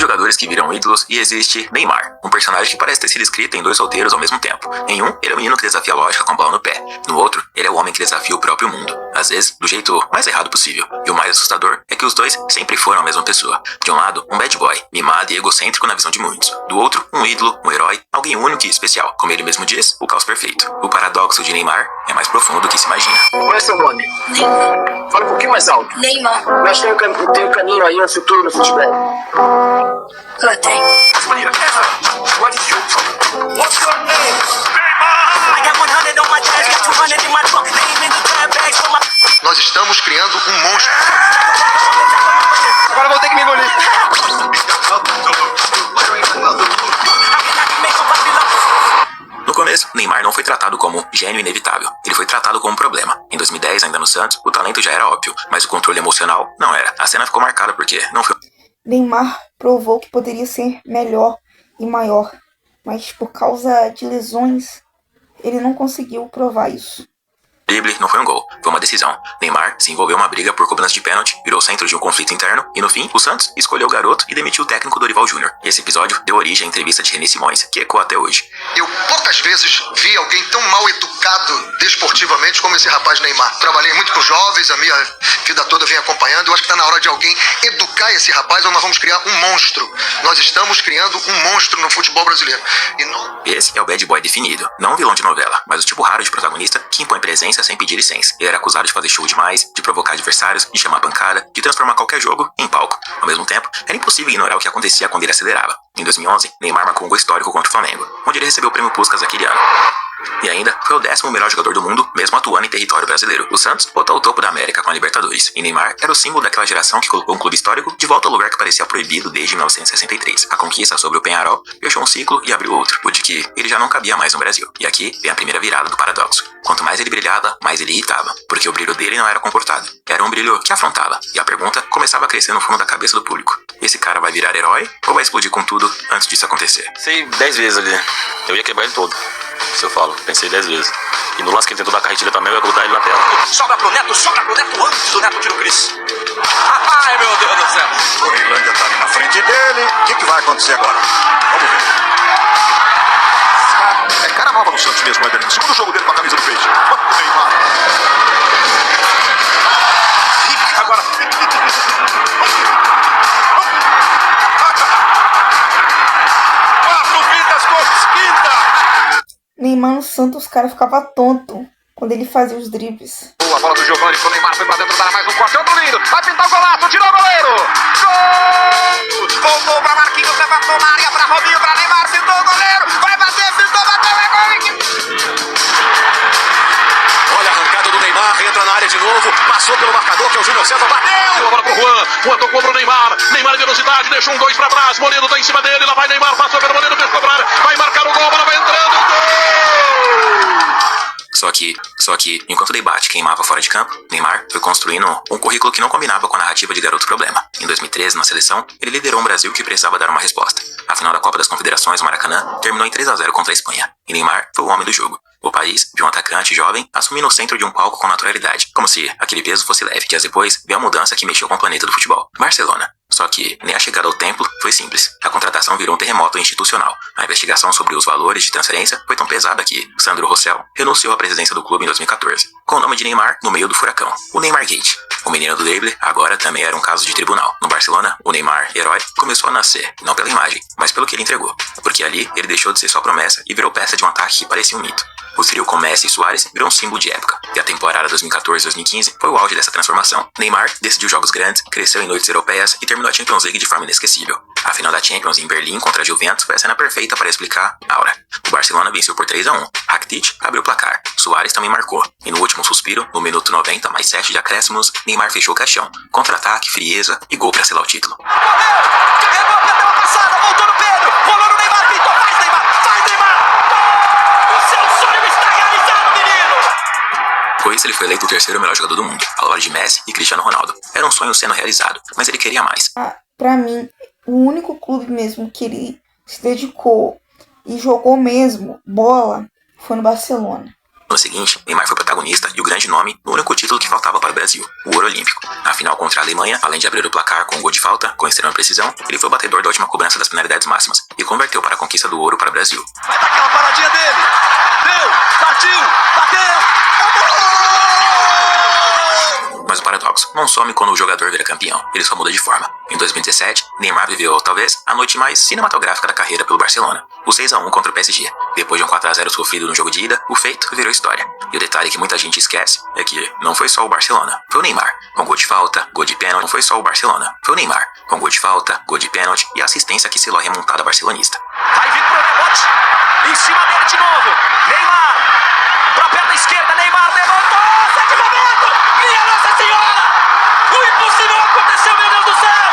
Jogadores que viram ídolos e existe Neymar, um personagem que parece ter sido escrito em dois solteiros ao mesmo tempo. Em um, ele é o menino que desafia a lógica com a bola no pé. No outro, ele é o homem que desafia o próprio mundo, às vezes do jeito mais errado possível. E o mais assustador é que os dois sempre foram a mesma pessoa. De um lado, um bad boy, mimado e egocêntrico na visão de muitos. Do outro, um ídolo, um herói, alguém único e especial. Como ele mesmo diz, o caos perfeito. O paradoxo de Neymar é mais profundo do que se imagina. Qual é seu nome? Neymar. Fala um pouquinho mais alto. Neymar. Nós temos um caminho aí, um futuro no futebol. Eu tenho. What is your name? What's your name? I got 100 on my chest, got 200 in my trunk, name in the grab bag for my... Nós estamos criando um monstro. Agora eu vou ter que me engolir. No começo, Neymar não foi tratado como gênio inevitável. Ele foi tratado como um problema. Em 2010, ainda no Santos, o talento já era óbvio, mas o controle emocional não era. A cena ficou marcada porque não foi... Neymar provou que poderia ser melhor e maior, mas por causa de lesões, ele não conseguiu provar isso. Drible não foi um gol, foi uma decisão. Neymar se envolveu em uma briga por cobrança de pênalti, virou centro de um conflito interno e no fim, o Santos escolheu o garoto e demitiu o técnico Dorival Júnior. Esse episódio deu origem à entrevista de René Simões, que ecoa até hoje. Eu poucas vezes vi alguém tão mal educado desportivamente como esse rapaz Neymar. Trabalhei muito com jovens, a minha vida toda vem acompanhando. Eu acho que está na hora de alguém educar esse rapaz ou nós vamos criar um monstro. Nós estamos criando um monstro no futebol brasileiro. E não... Esse é o bad boy definido, não um vilão de novela, mas o tipo raro de protagonista que impõe presença sem pedir licença. Ele era acusado de fazer show demais, de provocar adversários, de chamar pancada, de transformar qualquer jogo em palco. Ao mesmo tempo, era impossível ignorar o que acontecia quando ele acelerava. Em 2011, Neymar marcou um gol histórico contra o Flamengo, onde ele recebeu o prêmio Puskás aquele ano. E ainda foi o 10º melhor jogador do mundo, mesmo atuando em território brasileiro. O Santos botou ao topo da América com a Libertadores, e Neymar era o símbolo daquela geração que colocou um clube histórico de volta ao lugar que parecia proibido desde 1963. A conquista sobre o Peñarol fechou um ciclo e abriu outro, o de que ele já não cabia mais no Brasil. E aqui vem a primeira virada do paradoxo. Quanto mais ele brilhava, mais ele irritava, porque o brilho dele não era comportado. Era um brilho que afrontava, e a pergunta começava a crescer no fundo da cabeça do público. Esse cara vai virar herói ou vai explodir com tudo antes disso acontecer? Pensei 10 vezes ali, eu ia quebrar ele todo. Isso eu falo, pensei 10 vezes. E no lance que ele tentou dar a carretilha também, eu ia grudar ele na tela. Sobra pro Neto antes do Neto tira o Cris. Ai, meu Deus do céu. O Irlanda tá ali na frente dele. O que vai acontecer agora? Vamos ver. É cara nova no Santos mesmo, Ederson. Segundo jogo dele com a camisa do Peixe. Vamos, Neymar. Agora. Quatro vidas com quinta. Neymar no Santos, o cara ficava tonto quando ele fazia os dribles. Boa bola do Giovani pro Neymar, foi pra dentro da área, mais um corte, outro lindo. Vai pintar o golaço, tirou o goleiro. Gol! Voltou pra Marquinhos, levantou na área pra Robinho, pra Neymar, pintou o goleiro. Vai bater, pintou, bateu, é gol. Olha a arrancada do Neymar, entra na área de novo, passou pelo marcador, que é o Júnior César, bateu. Deu a bola pro Juan, Juan tocou pro Neymar. Neymar em velocidade, deixou um 2 pra trás. Moreno tá em cima dele, lá vai Neymar, passou pelo Moreno, fez cobrar. Vai marcar o gol, a bola vai entrando, gol! Só que, enquanto o debate queimava fora de campo, Neymar foi construindo um currículo que não combinava com a narrativa de garoto problema. Em 2013, na seleção, ele liderou um Brasil que precisava dar uma resposta. A final da Copa das Confederações, o Maracanã, terminou em 3-0 contra a Espanha. E Neymar foi o homem do jogo. O país viu um atacante jovem assumindo o centro de um palco com naturalidade, como se aquele peso fosse leve. Dias depois, veio a mudança que mexeu com o planeta do futebol. Barcelona. Só que nem a chegada ao templo foi simples. A contratação virou um terremoto institucional. A investigação sobre os valores de transferência foi tão pesada que Sandro Rosell renunciou à presidência do clube em 2014, com o nome de Neymar no meio do furacão. O Neymar Gate. O menino do drible agora também era um caso de tribunal. No Barcelona, o Neymar, herói, começou a nascer, não pela imagem, mas pelo que ele entregou. Porque ali, ele deixou de ser só promessa e virou peça de um ataque que parecia um mito. O trio com Messi e Suárez virou um símbolo de época, e a temporada 2014-2015 foi o auge dessa transformação. Neymar decidiu jogos grandes, cresceu em noites europeias e terminou a Champions League de forma inesquecível. A final da Champions em Berlim contra a Juventus foi a cena perfeita para explicar a aura. O Barcelona venceu por 3-1. Rakitic abriu o placar. Suárez também marcou. E no último suspiro, no minuto 90 mais 7 de acréscimos, Neymar fechou o caixão. Contra-ataque, frieza e gol para selar o título. Carregou, bateu a passada, voltou no Pedro, rolou no Neymar, pintou, faz Neymar, faz Neymar! Gol! O seu sonho está realizado, menino! Com isso, ele foi eleito o 3º melhor jogador do mundo, ao lado de Messi e Cristiano Ronaldo. Era um sonho sendo realizado, mas ele queria mais. Pra mim, o único clube mesmo que ele se dedicou e jogou mesmo bola foi no Barcelona. No seguinte, Neymar foi protagonista protagonista e o grande nome no único título que faltava para o Brasil, o ouro olímpico. A final contra a Alemanha, além de abrir o placar com um gol de falta, com extrema precisão, ele foi o batedor da última cobrança das penalidades máximas e converteu para a conquista do ouro para o Brasil. Vai dar aquela paradinha dele. Deu, partiu, bateu. Mas o paradoxo não some quando o jogador vira campeão, ele só muda de forma. Em 2017, Neymar viveu, talvez, a noite mais cinematográfica da carreira pelo Barcelona, o 6-1 contra o PSG. Depois de um 4-0 sofrido no jogo de ida, o feito virou história. E o detalhe que muita gente esquece é que não foi só o Barcelona, foi o Neymar, com gol de falta, gol de pênalti. Não foi só o Barcelona, foi o Neymar, com gol de falta, gol de pênalti e a assistência que selou a remontada barcelonista. Vai vir pro rebote. Em cima dele de novo. Neymar. Pra perna esquerda. Neymar levantou. Sete momento. Minha Nossa Senhora. O impossível aconteceu, meu Deus do céu.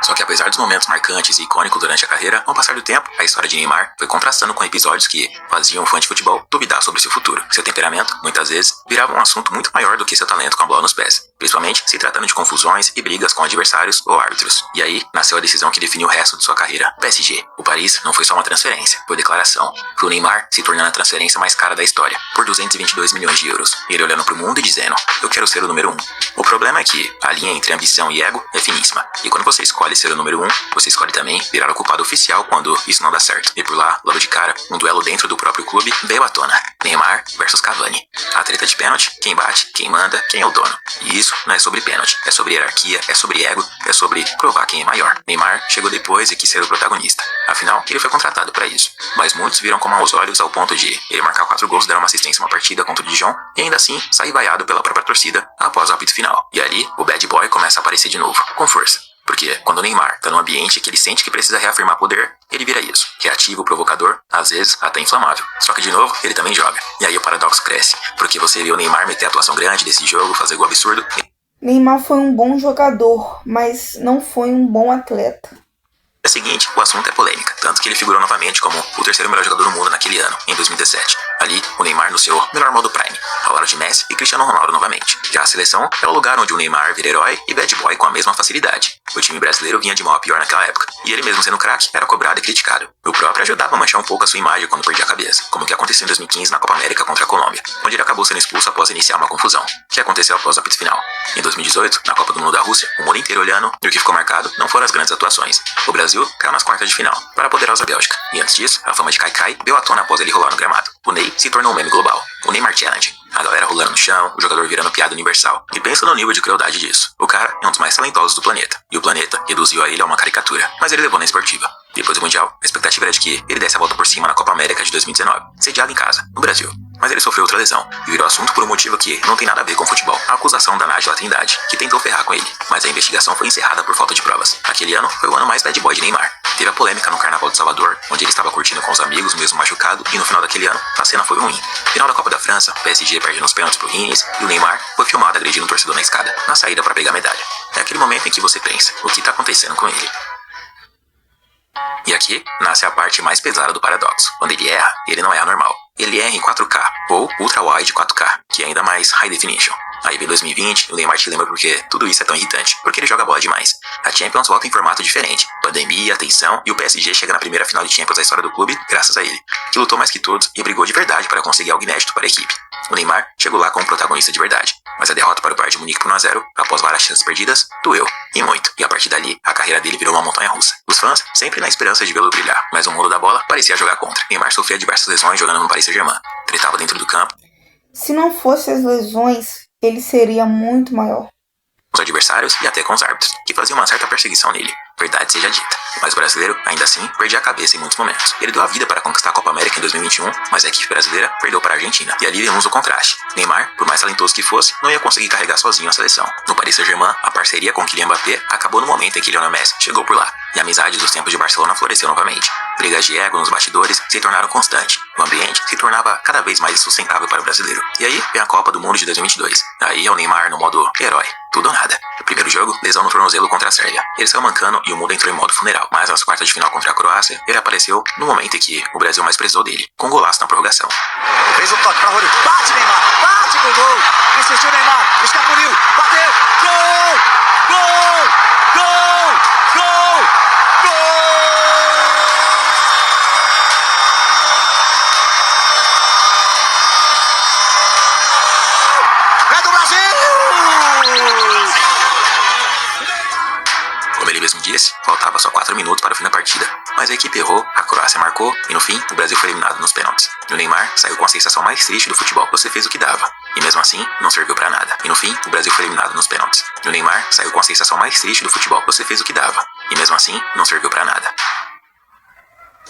Só que apesar dos momentos marcantes e icônicos durante a carreira, ao passar do tempo, a história de Neymar foi contrastando com episódios que faziam o fã de futebol duvidar sobre seu futuro. Seu temperamento, muitas vezes, virava um assunto muito maior do que seu talento com a bola nos pés, principalmente se tratando de confusões e brigas com adversários ou árbitros. E aí, nasceu a decisão que definiu o resto de sua carreira, PSG. O Paris não foi só uma transferência, foi declaração. Foi o Neymar se tornando a transferência mais cara da história, por 222 milhões de euros. E ele olhando pro mundo e dizendo, eu quero ser o número 1. O problema é que a linha entre ambição e ego é finíssima. E quando você escolhe ser o número 1, você escolhe também virar o culpado oficial quando isso não dá certo. E por lá, logo de cara, um duelo dentro do próprio clube veio à tona. Neymar versus Cavani. A treta de pênalti, quem bate, quem manda, quem é o dono. E isso não é sobre pênalti, é sobre hierarquia, é sobre ego, é sobre provar quem é maior. Neymar chegou depois e quis ser o protagonista. Afinal, ele foi contratado para isso. Mas muitos viram com maus olhos ao ponto de ele marcar 4 gols, dar uma assistência em uma partida contra o Dijon e ainda assim sair vaiado pela própria torcida após o apito final. E ali, o bad boy começa a aparecer de novo, com força. Porque quando o Neymar tá num ambiente que ele sente que precisa reafirmar poder, ele vira isso. Reativo, provocador, às vezes até inflamável. Só que de novo, ele também joga. E aí o paradoxo cresce. Porque você vê o Neymar meter a atuação grande desse jogo, fazer gol absurdo. Neymar foi um bom jogador, mas não foi um bom atleta. No dia seguinte, o assunto é polêmica, tanto que ele figurou novamente como o terceiro melhor jogador do mundo naquele ano, em 2017. Ali, o Neymar no seu melhor modo prime, ao lado de Messi e Cristiano Ronaldo novamente. Já a seleção era o lugar onde o Neymar vira herói e bad boy com a mesma facilidade. O time brasileiro vinha de mal a pior naquela época, e ele mesmo sendo craque, era cobrado e criticado. O próprio ajudava a manchar um pouco a sua imagem quando perdia a cabeça, como o que aconteceu em 2015 na Copa América contra a Colômbia, onde ele acabou sendo expulso após iniciar uma confusão, que aconteceu após o apito final. Em 2018, na Copa do Mundo da Rússia, o mundo inteiro olhando, e o que ficou marcado não foram as grandes atuações. O Brasil caiu nas quartas de final, para a poderosa Bélgica. E antes disso, a fama de Kaikai veio à tona após ele rolar no gramado. O Ney se tornou um meme global. O Neymar Challenge. A galera rolando no chão, o jogador virando piada universal. E pensa no nível de crueldade disso. O cara é um dos mais talentosos do planeta. E o planeta reduziu a ele a uma caricatura. Mas ele levou na esportiva. Depois do Mundial, a expectativa era de que ele desse a volta por cima na Copa América de 2019, sediado em casa, no Brasil. Mas ele sofreu outra lesão, e virou assunto por um motivo que não tem nada a ver com futebol. A acusação da Nájila Trindade, que tentou ferrar com ele. Mas a investigação foi encerrada por falta de provas. Aquele ano foi o ano mais bad boy de Neymar. Teve a polêmica no Carnaval de Salvador, onde ele estava curtindo com os amigos, mesmo machucado, e no final daquele ano, a cena foi ruim. Final da Copa da França, o PSG perde nos pênaltis pro Rines, e o Neymar foi filmado agredindo um torcedor na escada, na saída para pegar a medalha. É aquele momento em que você pensa, o que tá acontecendo com ele? E aqui nasce a parte mais pesada do paradoxo. Quando ele erra, ele não é anormal. Ele erra em 4K, ou Ultra Wide 4K, que é ainda mais High Definition. Aí vem 2020, o Neymar te lembra porque tudo isso é tão irritante, porque ele joga bola demais. A Champions volta em formato diferente, pandemia, tensão, e o PSG chega na primeira final de Champions da história do clube, graças a ele, que lutou mais que todos e brigou de verdade para conseguir algo inédito para a equipe. O Neymar chegou lá como protagonista de verdade, mas a derrota para o Bayern de Munique por 1-0, após várias chances perdidas, doeu, e muito, e a partir dali, a carreira dele virou uma montanha-russa. Os fãs sempre na esperança de vê-lo brilhar, mas o mundo da bola parecia jogar contra. Neymar sofria diversas lesões jogando no Paris Saint-Germain, tretava dentro do campo. Se não fosse as lesões, ele seria muito maior. Com os adversários e até com os árbitros, que faziam uma certa perseguição nele, verdade seja dita. Mas o brasileiro, ainda assim, perdia a cabeça em muitos momentos. Ele deu a vida para conquistar a Copa América em 2021, mas a equipe brasileira perdeu para a Argentina. E ali vemos o contraste. Neymar, por mais talentoso que fosse, não ia conseguir carregar sozinho a seleção. No Paris Saint-Germain, a parceria com Kylian Mbappé acabou no momento em que Lionel Messi chegou por lá. E a amizade dos tempos de Barcelona floresceu novamente. Brigas de ego nos bastidores se tornaram constantes. O ambiente se tornava cada vez mais insustentável para o brasileiro. E aí vem a Copa do Mundo de 2022. Aí é o Neymar no modo herói. Tudo ou nada. No primeiro jogo, lesão no tornozelo contra a Sérvia. Ele saiu mancando e o mundo entrou em modo funeral. Mas nas quartas de final contra a Croácia, ele apareceu no momento em que o Brasil mais precisou dele, com um golaço na prorrogação. Fez o toque pra Rodrigo. Bate, Neymar. Bate pro gol. Insistiu Neymar. Escapuliu. Bateu. Gol! Gol! Gol! Gol! Gol! ele mesmo disse, faltava só 4 minutos para o fim da partida. Mas a equipe errou, a Croácia marcou e no fim o Brasil foi eliminado nos pênaltis. E o Neymar saiu com a sensação mais triste do futebol. Você fez o que dava. E mesmo assim, não serviu pra nada. E no fim, o Brasil foi eliminado nos pênaltis. E o Neymar saiu com a sensação mais triste do futebol. Você fez o que dava. E mesmo assim, não serviu pra nada.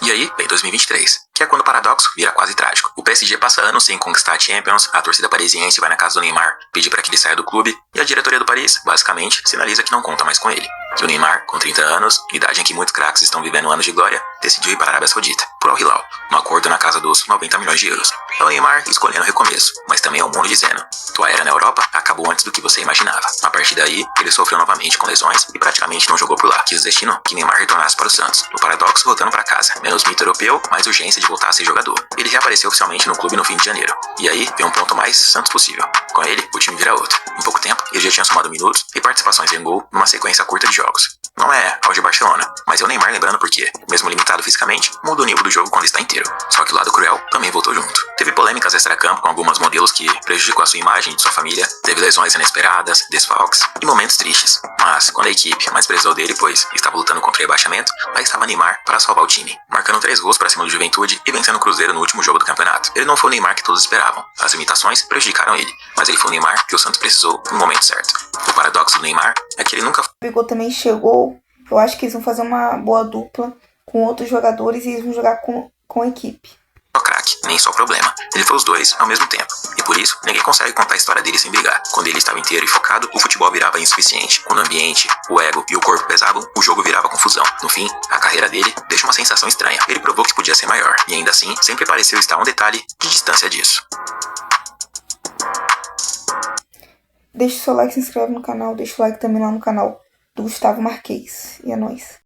E aí, vem 2023, que é quando o paradoxo vira quase trágico. O PSG passa anos sem conquistar a Champions, a torcida parisiense vai na casa do Neymar pedir para que ele saia do clube, e a diretoria do Paris, basicamente, sinaliza que não conta mais com ele. E o Neymar, com 30 anos, idade em que muitos craques estão vivendo anos de glória, decidiu ir para a Arábia Saudita, por Al Hilal, um acordo na casa dos 90 milhões de euros. É o Neymar escolhendo o recomeço, mas também é o mundo dizendo: tua era na Europa acabou antes do que você imaginava. A partir daí, ele sofreu novamente com lesões e praticamente não jogou por lá. Quis o destino que Neymar retornasse para o Santos. O paradoxo voltando para casa, menos mito europeu, mais urgência de voltar a ser jogador. Ele reapareceu oficialmente no clube no fim de janeiro. E aí, vem um ponto mais Santos possível. Com ele, o time vira outro. Em pouco tempo, ele já tinha somado minutos e participações em gol numa sequência curta de jogos. Não é auge Barcelona, mas é o Neymar lembrando porque, mesmo limitado fisicamente, muda o nível do jogo quando está inteiro. Só que o lado cruel também voltou junto. Teve polêmicas extra-campo com algumas modelos que prejudicou a sua imagem e de sua família, teve lesões inesperadas, desfalques e momentos tristes. Mas quando a equipe mais precisou dele, pois estava lutando contra o rebaixamento, lá estava Neymar para salvar o time, marcando 3 gols para cima do Juventude e vencendo o Cruzeiro no último jogo do campeonato. Ele não foi o Neymar que todos esperavam, as limitações prejudicaram ele, mas ele foi o Neymar que o Santos precisou no momento certo. O paradoxo do Neymar é que ele nunca... O Gabigol também chegou. Eu acho que eles vão fazer uma boa dupla com outros jogadores e eles vão jogar com a equipe. Só craque, nem só problema. Ele foi os dois ao mesmo tempo. E por isso, ninguém consegue contar a história dele sem brigar. Quando ele estava inteiro e focado, o futebol virava insuficiente. Quando o ambiente, o ego e o corpo pesavam, o jogo virava confusão. No fim, a carreira dele deixa uma sensação estranha. Ele provou que podia ser maior. E ainda assim, sempre pareceu estar um detalhe de distância disso. Deixa o seu like, se inscreve no canal. Deixa o like também lá no canal do Gustavo Marques. E é nóis.